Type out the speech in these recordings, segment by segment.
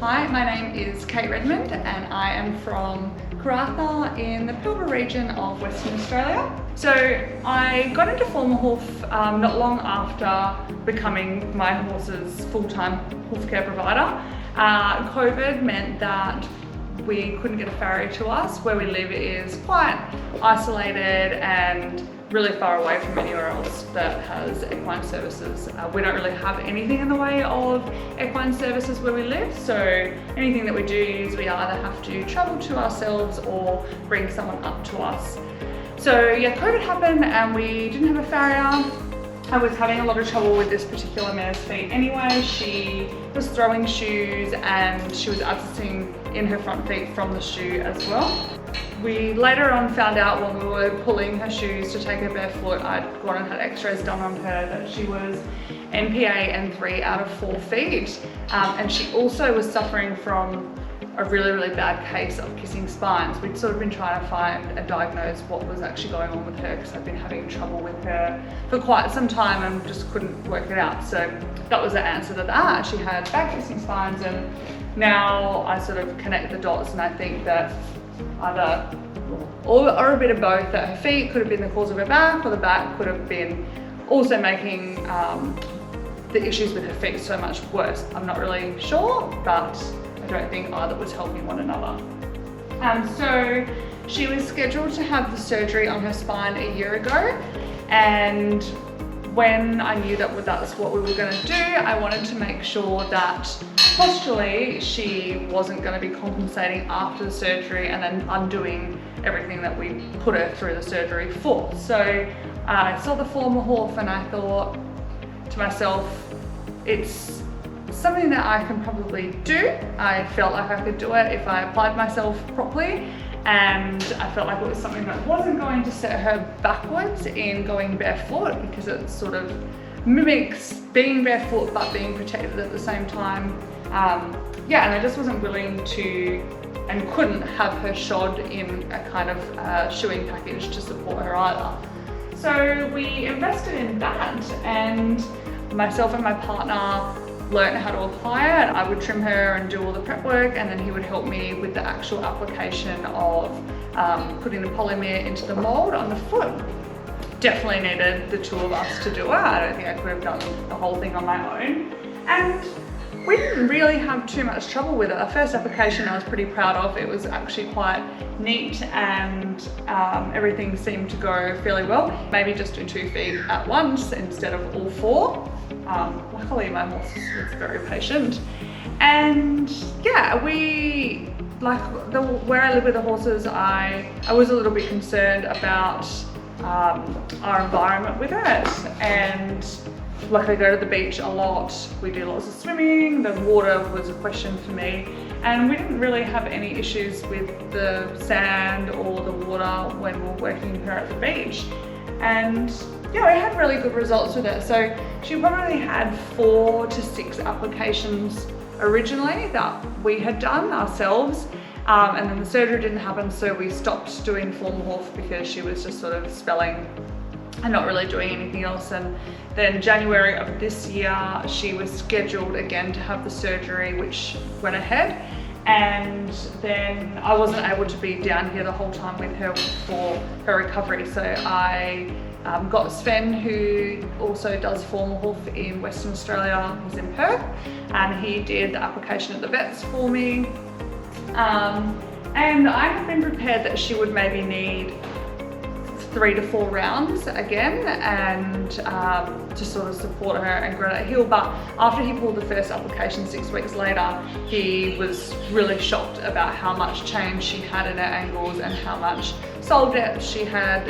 Hi, my name is Kate Redmond and I am from Karratha in the Pilbara region of Western Australia. So I got into FormaHoof not long after becoming my horse's full-time hoof care provider. COVID meant that we couldn't get a farrier to us. Where we live is quite isolated and really far away from anywhere else that has equine services. We don't really have anything in the way of equine services where we live, so anything that we do use, we either have to travel to ourselves or bring someone up to us. So yeah, COVID happened and we didn't have a farrier. I was having a lot of trouble with this particular mare's feet anyway. She was throwing shoes and she was abscessing in her front feet from the shoe as well. We later on found out when we were pulling her shoes to take her barefoot, I'd gone and had x-rays done on her, that she was NPA and 3 out of 4 feet. And she also was suffering from a really bad case of kissing spines. We'd sort of been trying to find and diagnose what was actually going on with her because I've been having trouble with her for quite some time and just couldn't work it out. So that was the answer to that. She had bad kissing spines, and now I sort of connect the dots and I think that either or a bit of both, that her feet could have been the cause of her back, or the back could have been also making the issues with her feet so much worse. I'm not really sure, but I don't think either was helping one another. So she was scheduled to have the surgery on her spine a year ago, and when I knew that that's what we were going to do, I wanted to make sure that posturally she wasn't going to be compensating after the surgery and then undoing everything that we put her through the surgery for. So I saw the FormaHoof and I thought to myself, it's something that I can probably do. I felt like I could do it if I applied myself properly, and I felt like it was something that wasn't going to set her backwards in going barefoot, because it sort of mimics being barefoot but being protected at the same time. Yeah, and I just wasn't willing to and couldn't have her shod in a kind of shoeing package to support her either. So we invested in that, and myself and my partner learned how to apply it. I would trim her and do all the prep work, and then he would help me with the actual application of putting the polymer into the mold on the foot. Definitely needed the two of us to do it. I don't think I could have done the whole thing on my own. And we didn't really have too much trouble with it. The first application I was pretty proud of. It was actually quite neat, and everything seemed to go fairly well. Maybe just do 2 feet at once instead of all 4. Luckily my horse was very patient. And yeah, where I live with the horses, I was a little bit concerned about our environment with it, and like I go to the beach a lot, we do lots of swimming, the water was a question for me, and we didn't really have any issues with the sand or the water when we were working her at the beach. And yeah, we had really good results with it. So she probably had 4 to 6 applications originally that we had done ourselves, and then the surgery didn't happen, so we stopped doing FormaHoof because she was just sort of spelling and not really doing anything else. And then January of this year, she was scheduled again to have the surgery, which went ahead. And then I wasn't able to be down here the whole time with her for her recovery. So I got Sven, who also does FormaHoof in Western Australia. He's in Perth, and he did the application at the vets for me. And I have been prepared that she would maybe need 3 to 4 rounds again, and to sort of support her and grow that heel. But after he pulled the first application 6 weeks later, he was really shocked about how much change she had in her ankles and how much sole depth she had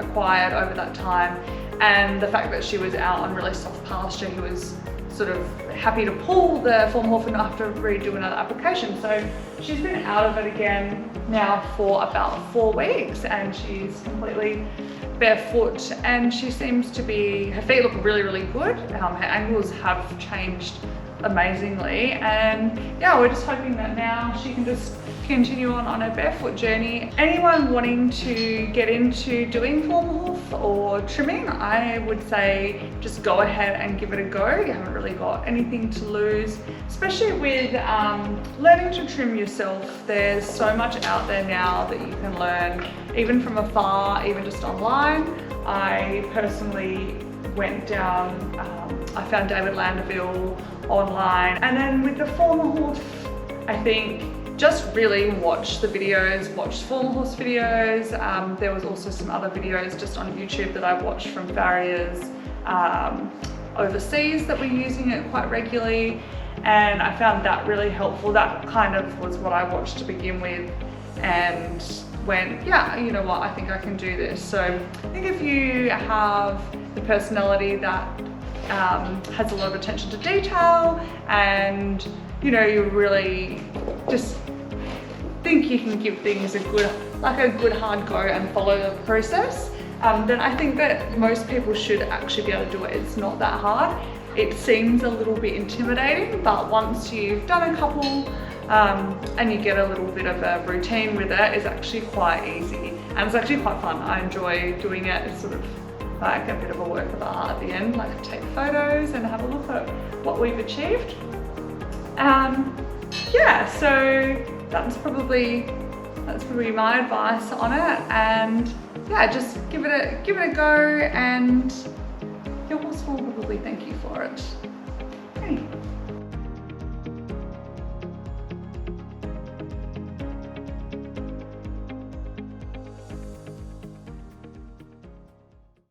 acquired over that time, and the fact that she was out on really soft pasture. He was sort of happy to pull the FormaHoof and not have to redo another application. So she's been out of it again now for about 4 weeks, and she's completely barefoot, and she seems to be, her feet look really good. Her ankles have changed amazingly, and yeah, we're just hoping that now she can just continue on a barefoot journey. Anyone wanting to get into doing FormaHoof or trimming, I would say just go ahead and give it a go. You haven't really got anything to lose, especially with learning to trim yourself. There's so much out there now that you can learn, even from afar, even just online. I personally went down, I found David Landeville online, and then with the FormaHoof, I think just really watch the videos, watch FormaHoof videos. There was also some other videos just on YouTube that I watched from farriers overseas that were using it quite regularly, and I found that really helpful. That kind of was what I watched to begin with, and went, yeah, you know what, I think I can do this. So I think if you have the personality that has a lot of attention to detail, and you know, you really just think you can give things a good hard go and follow the process, then I think that most people should actually be able to do it. It's not that hard. It seems a little bit intimidating, but once you've done a couple and you get a little bit of a routine with it, it's actually quite easy, and it's actually quite fun. I enjoy doing it. It's sort of like a bit of a work of art at the end, like take photos and have a look at what we've achieved. Yeah, so that's probably my advice on it, and yeah, just give it a go, and your horse will probably thank you for it. Okay.